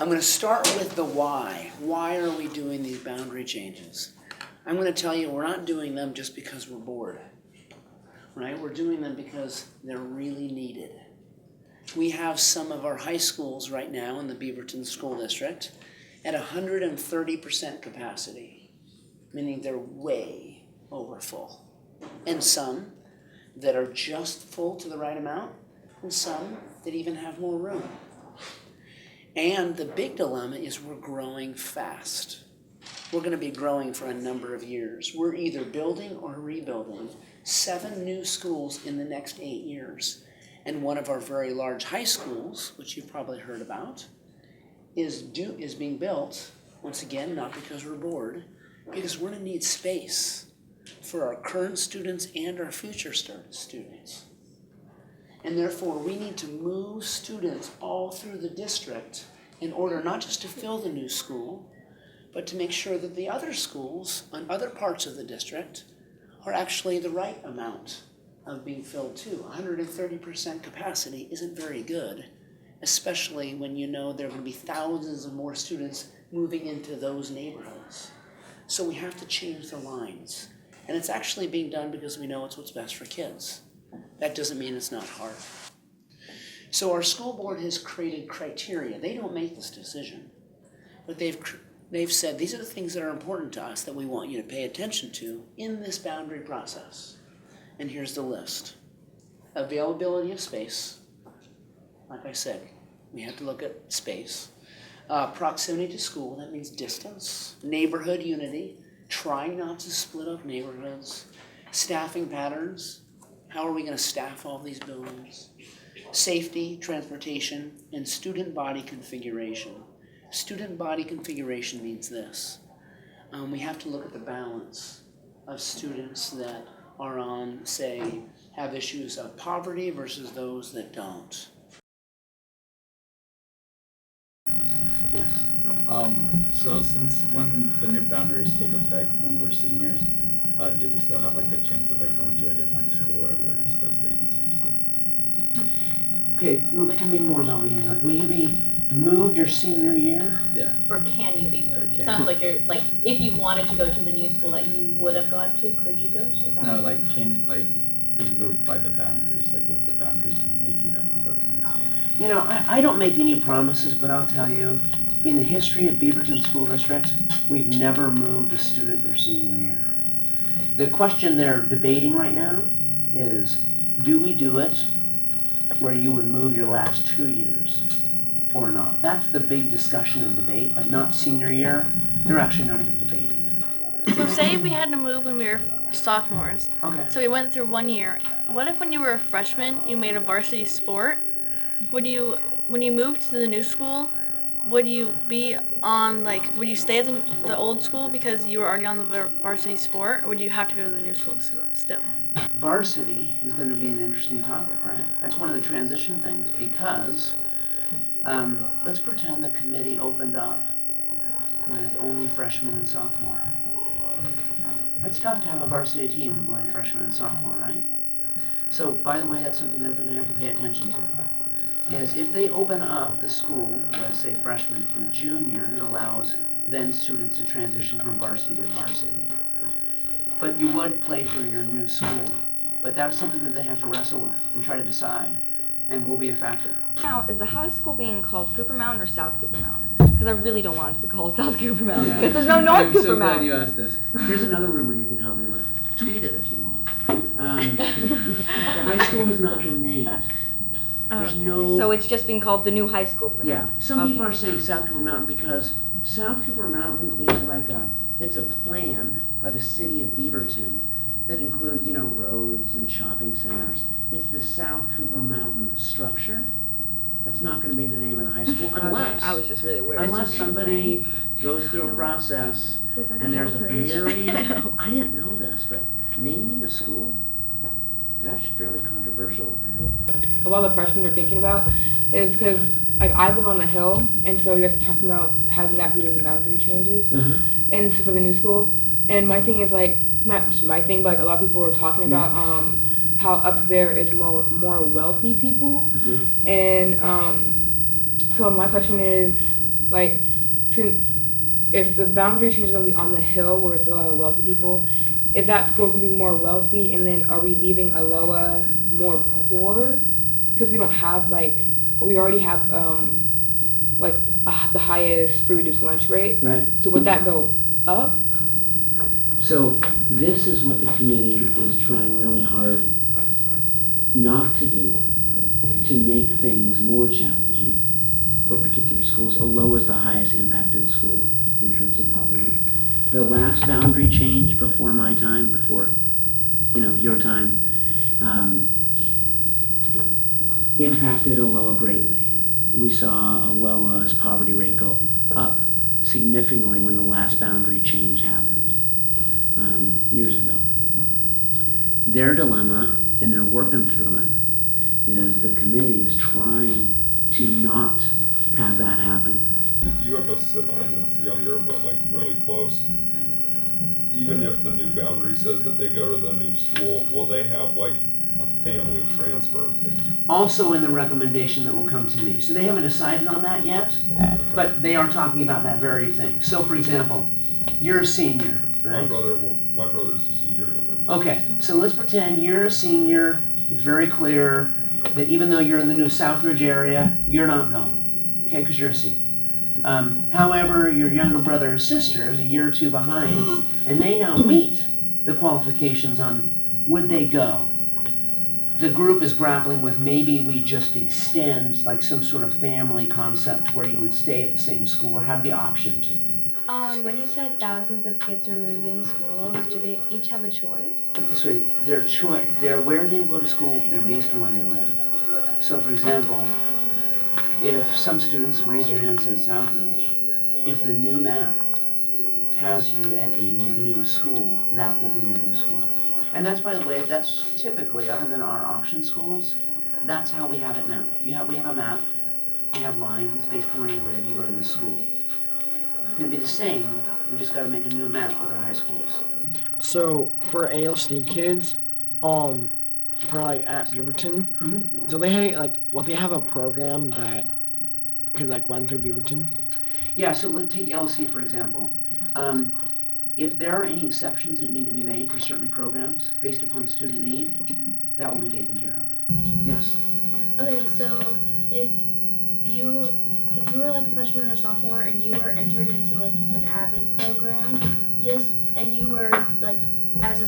I'm going to start with the why. Why are we doing these boundary changes? I'm going to tell you we're not doing them just because we're bored, right? We're doing them because they're really needed. We have some of our high schools right now in the Beaverton School District at 130% capacity, meaning they're way over full. And some that are just full to the right amount, and some that even have more room. And the big dilemma is we're growing fast. We're going to be growing for a number of years. We're either building or rebuilding 7 new schools in the next 8 years. And one of our very large high schools, which you've probably heard about, is being built, once again, not because we're bored, because we're going to need space for our current students and our future students. And therefore, we need to move students all through the district in order not just to fill the new school, but to make sure that the other schools on other parts of the district are actually the right amount of being filled too. 130% capacity isn't very good, especially when you know there are going to be thousands of more students moving into those neighborhoods. So we have to change the lines. And it's actually being done because we know it's what's best for kids. That doesn't mean it's not hard. So our school board has created criteria. They don't make this decision, but they've said these are the things that are important to us that we want you to pay attention to in this boundary process. And here's the list. Availability of space. Like I said, we have to look at space. Proximity to school, that means distance. Neighborhood unity, trying not to split up neighborhoods. Staffing patterns, how are we going to staff all these buildings? Safety, transportation, and student body configuration. Student body configuration means this. We have to look at the balance of students that are on, say, have issues of poverty versus those that don't. Yes. So since when the new boundaries take effect when we're seniors, do we still have like a chance of like going to a different school, or will we still stay in the same school? Okay, well, tell me more about reading. Like, will you be moved your senior year? Yeah. Or can you be moved? Can. Sounds like you're like, if you wanted to go to the new school that you would have gone to, could you go? Is that No, like can it like be moved by the boundaries? Like what the boundaries can make you have to go to the new school? You know, I don't make any promises, but I'll tell you, in the history of Beaverton School District, we've never moved a student their senior year. The question they're debating right now is, do we do it where you would move your last 2 years or not? That's the big discussion and debate, but not senior year. They're actually not even debating it. So say we had to move when we were sophomores. Okay. So we went through 1 year. What if when you were a freshman, you made a varsity sport? When you moved to the new school, would you be on, like, would you stay at the old school because you were already on the varsity sport, or would you have to go to the new school still? Varsity is going to be an interesting topic, right? That's one of the transition things, because let's pretend the committee opened up with only freshmen and sophomore. It's tough to have a varsity team with only freshmen and sophomore, right? So, by the way, that's something they're going to have to pay attention to. Is if they open up the school, let's say freshman through junior, it allows then students to transition from varsity to varsity. But you would play for your new school. But that's something that they have to wrestle with and try to decide, and will be a factor. Now, is the high school being called Cooper Mountain or South Cooper Mountain? Because I really don't want it to be called South Cooper Mountain. Because there's no North Cooper Mountain. I'm so glad you asked this. Here's another rumor you can help me with. Tweet it if you want. The high school has not been named. There's no. So it's just being called the new high school for Yeah. now. Some people are saying South Cooper Mountain because South Cooper Mountain is like it's a plan by the city of Beaverton that includes, you know, roads and shopping centers. It's the South Cooper Mountain structure. That's not going to be the name of the high school unless I was just really weird. unless somebody goes through a process and there's a very I didn't know this, but naming a school is actually fairly controversial apparently. A lot of the freshmen are thinking about is because like I live on the hill, and so you guys are talking about having that be the boundary changes, and so for the new school. And my thing is like not just my thing, but like a lot of people were talking about how up there is more wealthy people, and so my question is Like, since if the boundary change is going to be on the hill where it's a lot of wealthy people, is that school going to be more wealthy, and then are we leaving Aloha more poor? Because we don't have, like, we already have, the highest free reduced lunch rate. Right. So would that go up? So this is what the committee is trying really hard not to do, to make things more challenging for particular schools. Aloha is the highest impacted school in terms of poverty. The last boundary change before my time, before your time, impacted Aloha greatly. We saw Aloha's poverty rate go up significantly when the last boundary change happened years ago. Their dilemma, and they're working through it, is the committee is trying to not have that happen. If you have a sibling that's younger but like really close, even if the new boundary says that they go to the new school, will they have like a family transfer? Also in the recommendation that will come to me. So they haven't decided on that yet, but they are talking about that very thing. So for example, you're a senior, right? My brother's just a year younger. Okay, so let's pretend you're a senior. It's very clear that even though you're in the new Southridge area, you're not going, okay, because you're a senior. However, your younger brother or sister is a year or two behind, and they now meet the qualifications on would they go. The group is grappling with maybe we just extend like some sort of family concept where you would stay at the same school or have the option to. When you said thousands of kids are moving schools, do they each have a choice? This way, their where they go to school will be based on where they live. So, for example, if some students raise their hands and say Southridge, if the new map has you at a new school, that will be your new school. And that's, by the way, that's typically, other than our option schools, that's how we have it now. We have a map, we have lines based on where you live, you go to the school. It's going to be the same, we just got to make a new map for the high schools. So for ALC kids, for like at Beaverton, do they will they have a program that could like run through Beaverton? Yeah, so let's take LSC for example. If there are any exceptions that need to be made for certain programs based upon student need, that will be taken care of. Yes. Okay, so if you were like a freshman or sophomore and you were entered into like an AVID program, and you were like as a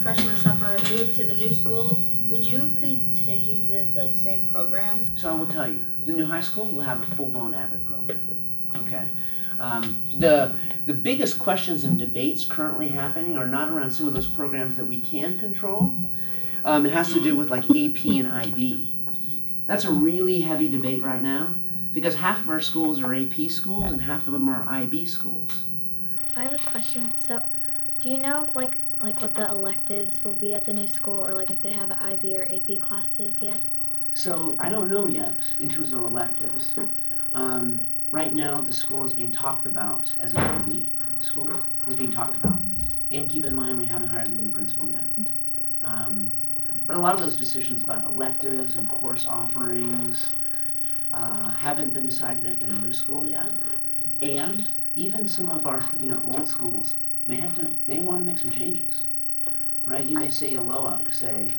freshman or sophomore moved to the new school, would you continue the same program? So I will tell you, the new high school will have a full-blown AVID program. Okay. The biggest questions and debates currently happening are not around some of those programs that we can control. It has to do with like AP and IB. That's a really heavy debate right now because half of our schools are AP schools and half of them are IB schools. I have a question. So, do you know if like what the electives will be at the new school, or like if they have IB or AP classes yet? So I don't know yet in terms of electives. Right now, the school is being talked about as an IB school, is being talked about. And keep in mind, we haven't hired the new principal yet. But a lot of those decisions about electives and course offerings haven't been decided at the new school yet. And even some of our old schools may want to make some changes, right? You may say Aloha, say,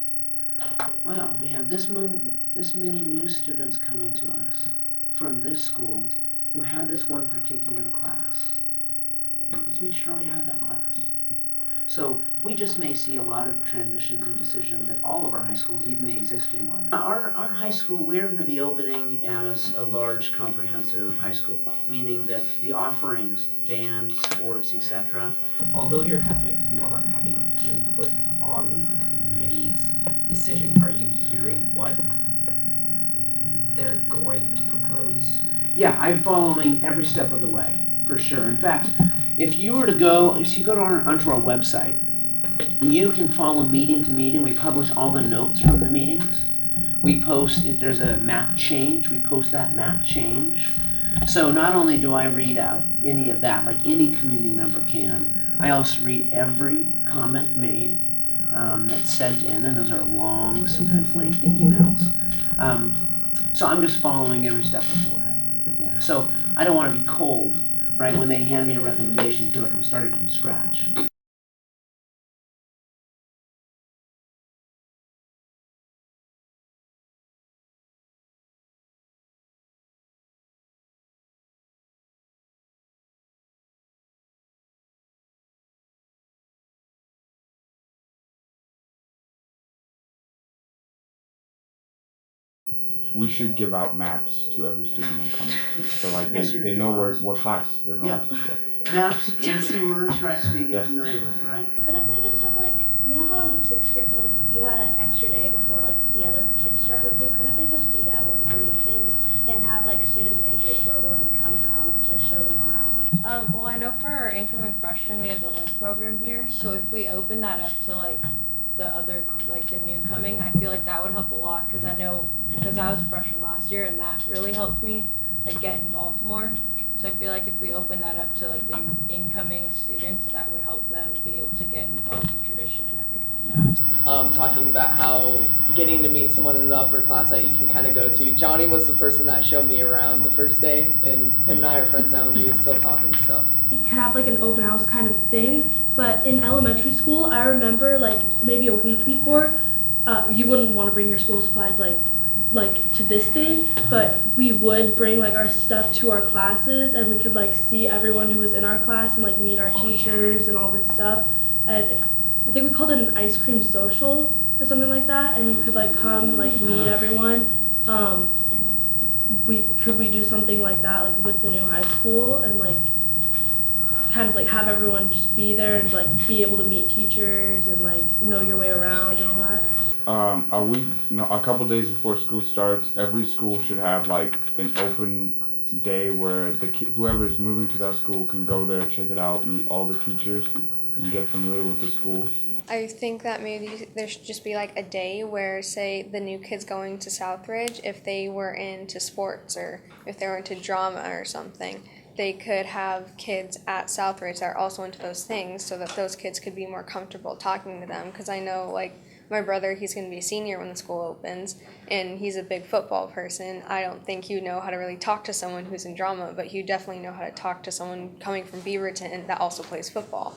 well, we have this many new students coming to us from this school who had this one particular class. Let's make sure we have that class. So we just may see a lot of transitions and decisions at all of our high schools, even the existing ones. Our high school, we're going to be opening as a large comprehensive high school, meaning that the offerings, band, sports, etc. Although you aren't having input on the committee's decision, are you hearing what they're going to propose? Yeah, I'm following every step of the way, for sure. In fact, if you go onto our website, you can follow meeting to meeting. We publish all the notes from the meetings. We post, if there's a map change, we post that map change. So not only do I read out any of that, like any community member can, I also read every comment made that's sent in, and those are long, sometimes lengthy emails. So I'm just following every step of the way. Yeah. So I don't want to be cold, right, when they hand me a recommendation, feel like I'm starting from scratch. We should give out maps to every student when coming, so like Yes, sir. they know what class they're going Yeah. to. Maps, anything learners rights to get Yeah. familiar with, right? Couldn't they just have like, you know how in 6th grade, like you had an extra day before like the other kids start with you? Couldn't they just do that with the new kids and have like students and kids who are willing to come to show them around? Well, I know for our incoming freshmen, we have the LINK program here. So if we open that up to like the other, like the new coming, I feel like that would help a lot because I know, because I was a freshman last year and that really helped me like get involved more. So I feel like if we open that up to like the incoming students, that would help them be able to get involved in tradition and everything. Talking about how getting to meet someone in the upper class that you can kind of go to. Johnny was the person that showed me around the first day, and him and I are friends now, and we still talk and stuff. You could have like an open house kind of thing, but in elementary school, I remember like maybe a week before, you wouldn't want to bring your school supplies like to this thing, but we would bring like our stuff to our classes, and we could like see everyone who was in our class and like meet our teachers and all this stuff. And I think we called it an ice cream social or something like that, and you could like come and like meet everyone. Could we do something like that like with the new high school and like kind of like have everyone just be there and like be able to meet teachers and like know your way around and all that? A couple days before school starts, every school should have like an open day where whoever is moving to that school can go there, check it out, meet all the teachers, and get familiar with the school. I think that maybe there should just be like a day where, say, the new kids going to Southridge, if they were into sports or if they were into drama or something, they could have kids at Southridge that are also into those things so that those kids could be more comfortable talking to them. Because I know, like, my brother, he's going to be a senior when the school opens, and he's a big football person. I don't think he'd know how to really talk to someone who's in drama, but he'd definitely know how to talk to someone coming from Beaverton that also plays football.